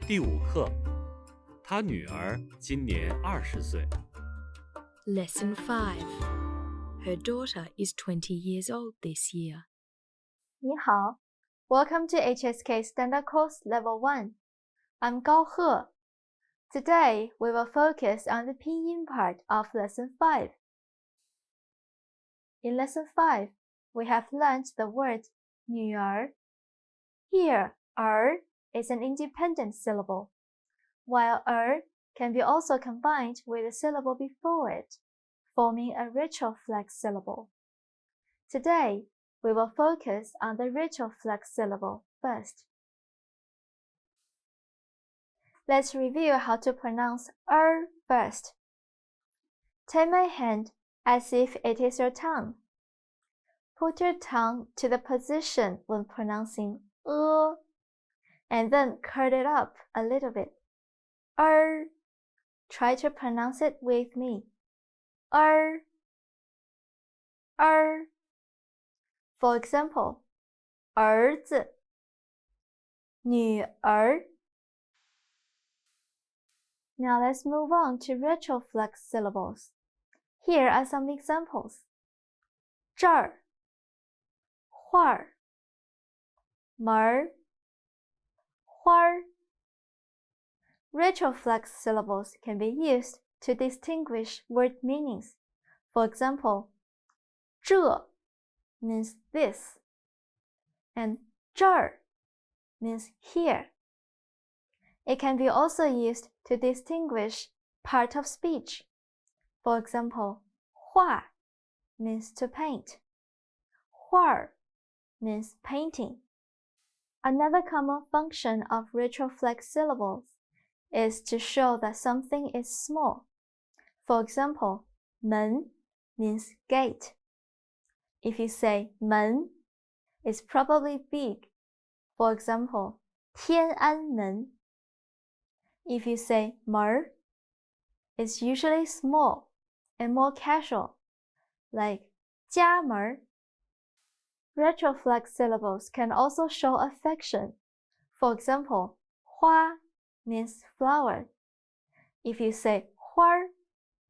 第5课，他女儿今年20岁。 Lesson 5. Her daughter is 20 years old this year. 你好 Welcome to Hsk Standard Course Level 1. I'm Gao He. Today, we will focus on the pinyin part of Lesson 5. In Lesson 5, we have learned the word 女儿. Here, 儿 is an independent syllable, while 儿 can be also combined with a syllable before it, forming a retroflex syllable. Today, we will focus on the retroflex syllable first. Let's review how to pronounce first. Take my hand as if it is your tongue. Put your tongue to the position when pronouncing and then curl it up a little bit. Try to pronounce it with me. For example, 儿子 女儿 Now let's move on to retroflex syllables. Here are some examples. 这儿 画儿 门儿 花儿 Retroflex syllables can be used to distinguish word meanings. For example, 这 means this, and 这儿 means here. It can be also used to distinguish part of speech. For example, 画 means to paint. 画儿 means painting. Another common function of retroflex syllables is to show that something is small. For example, 门 means gate. If you say 门, it's probably big. For example, 天安门. If you say 门, it's usually small and more casual, like 家门. Retroflex syllables can also show affection. For example, 花 means flower. If you say 花,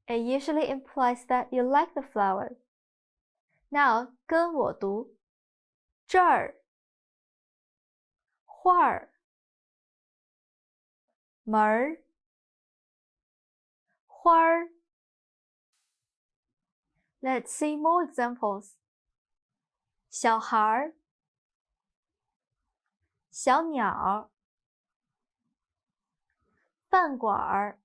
it usually implies that you like the flower. Now, 跟我读这儿画儿门儿花儿 Let's see more examples. 小孩儿小鸟饭馆儿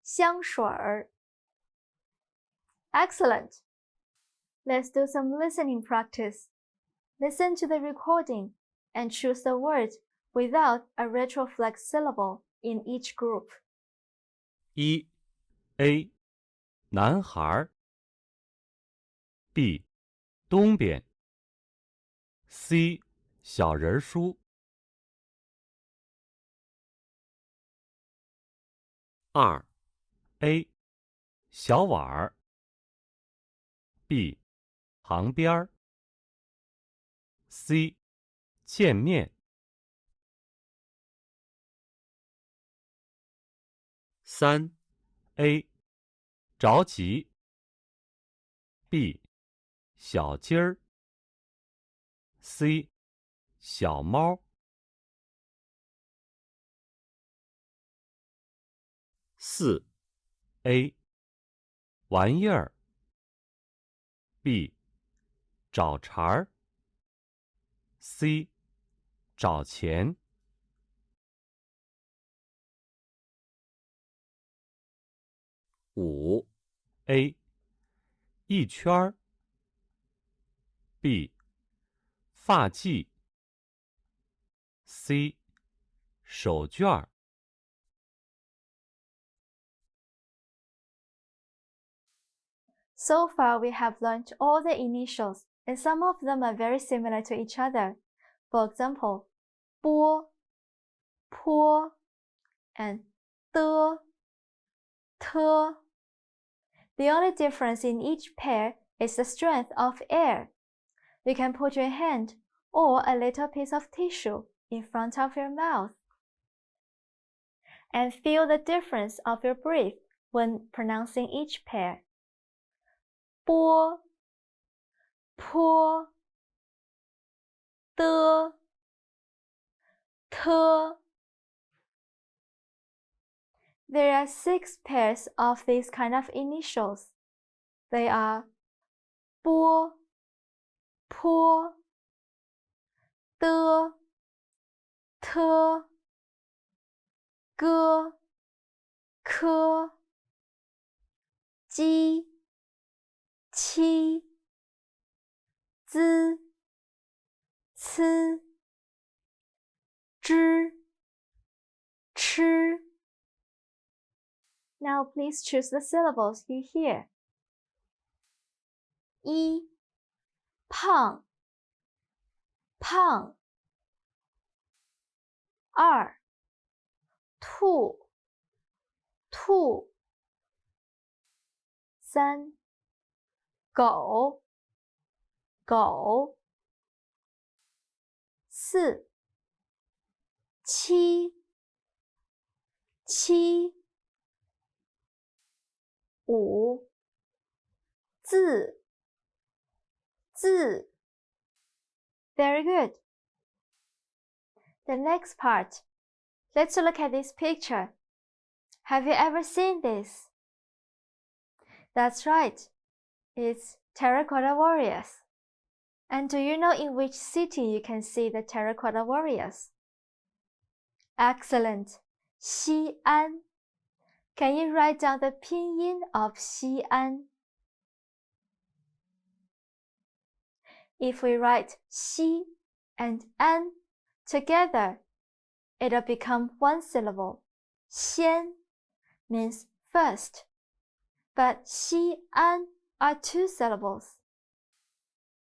香水儿 Excellent! Let's do some listening practice. Listen to the recording and choose the word without a retroflex syllable in each group. 1. A. 男孩 B. 东边 C. 小人书 2. A. 小碗儿 B. 旁边儿 C. 见面 3. A. 着急 B. 小鸡儿 C. 小猫 4. A. 玩意儿 B. 找茬儿 C. 找钱 5. A. 一圈儿 B. 发髻 C. 手绢儿 So far, we have learned all the initials, and some of them are very similar to each other. For example, 波 坡 and 的 te. The only difference in each pair is the strength of air. You can put your hand or a little piece of tissue in front of your mouth. And feel the difference of your breath when pronouncing each pair. 波 坡 的 特 There are 6 pairs of these kind of initials. They are 波 坡 的 特 个 科 鸡 七 资 呲 知 吃 Now please choose the syllables you hear. 一 胖 胖 2 吐 吐 3 狗 狗 4 七 七 5 字 字 Very good. The next part. Let's look at this picture. Have you ever seen this? That's right. It's terracotta warriors. And do you know in which city you can see the terracotta warriors? Excellent. Xi'an. Can you write down the pinyin of Xi'an? If we write Xi and An together, it'll become one syllable. Xian means first, but Xi'an are 2 syllables.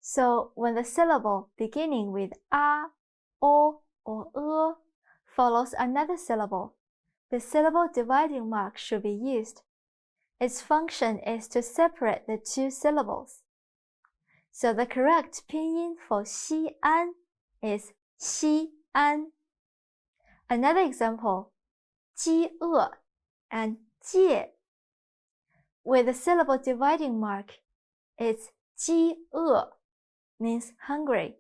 So when the syllable beginning with a, o, or follows another syllable, the syllable dividing mark should be used. Its function is to separate the 2 syllables. So the correct pinyin for Xi'an is Xi'an. Another example, 饥饿 and 戒. With the syllable dividing mark, it's 饥饿 means hungry,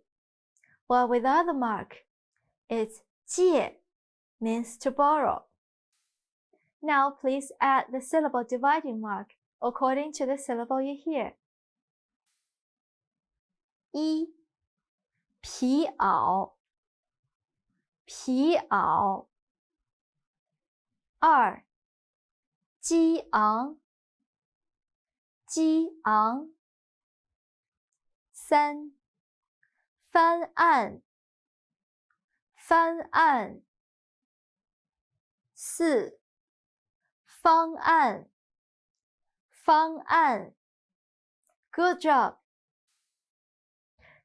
while without the mark, it's 戒 means to borrow. Now please add the syllable dividing mark according to the syllable you hear. 一 皮袄 皮袄 2 激昂 激昂 3 翻案 翻案 4 方案 方案 Good job!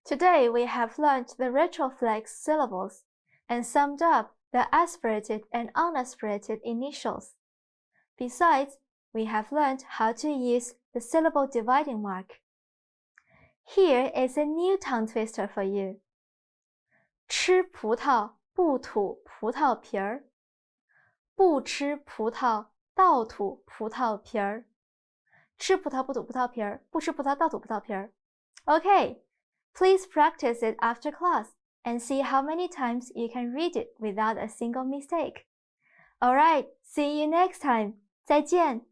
Today we have learned the retroflex syllables and summed up the aspirated and unaspirated initials. Besides, we have learned how to use the syllable dividing mark. Here is a new tongue twister for you. 吃葡萄不吐葡萄皮儿，不吃葡萄倒吐葡萄皮儿，吃葡萄不吐葡萄皮儿，不吃葡萄倒吐葡萄皮儿。Okay, please practice it after class and see how many times you can read it without a single mistake. Alright, see you next time. 再见。